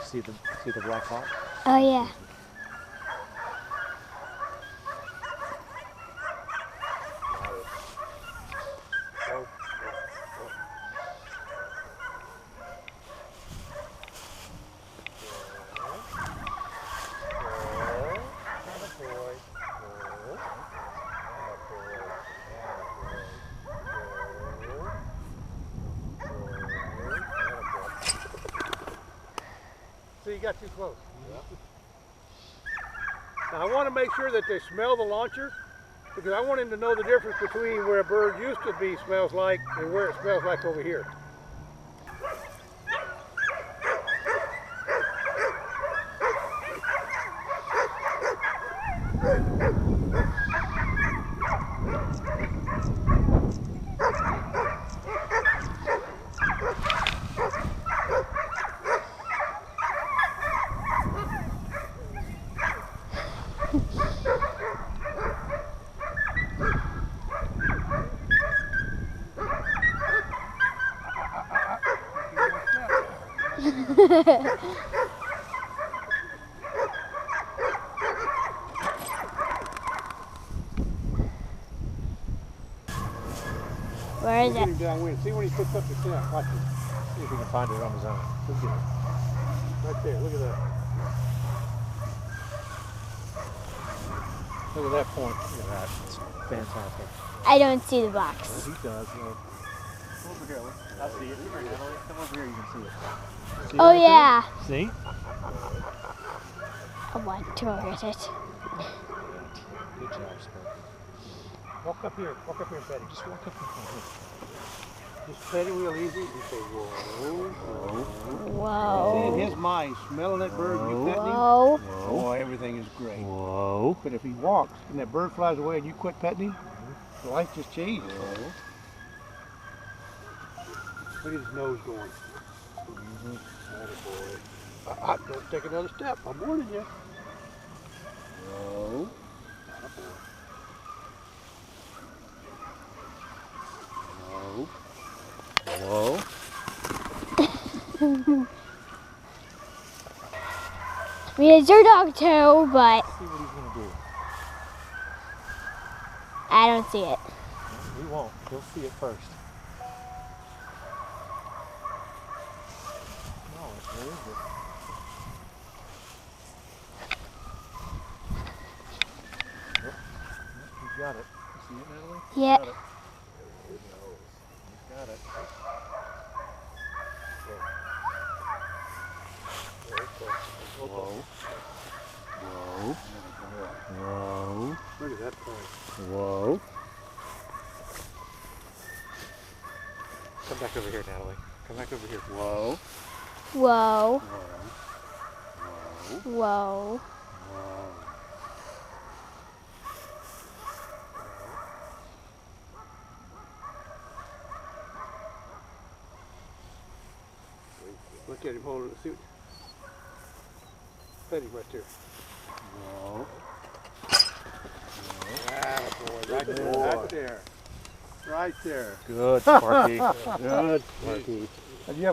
See the black hawk? Oh yeah. So you got too close. Now I want to make sure that they smell the launcher, because I want him to know the difference between where a bird used to be smells like and where it smells like over here. Where is Get him it? downwind. See when he picks up the scent. Watch him. See if we can find it on his own. Look at it. Right there. Look at that. Look at that point. Look at that. It's fantastic. I don't see the box. He does. Well, come over here. I see it. Come here, Natalie. Come over here. You can see it. See Oh it right yeah. there? See? I want to go get it. Good job, Sparky. Walk up here. Walk up here and pet him. Just walk up and Just pet him real easy. You say, whoa. Whoa. See, in his mind, smelling that bird, you petting him. Whoa. Oh, everything is great. Whoa. But if he walks and that bird flies away and you quit petting him, the life just changed. Look at his nose going. Attaboy. Don't take another step. I'm warning you. Whoa. Whoa. Whoa. I mean, it's your dog too, but See what he's going to do. I don't see it. He won't. He'll see it first. No, where is it? Nope. He's got it. You see it, Natalie? He's Yeah. got it. He's got it. Whoa. Whoa. Whoa. Look at that point. Whoa. Come back over here, Natalie. Come back over here. Whoa. Whoa. Whoa. Whoa. Look at him holding the suit. Pet him right there. Whoa. Attaboy. Right there. Right there. Right there. Good, Sparky. Good, Sparky. And you have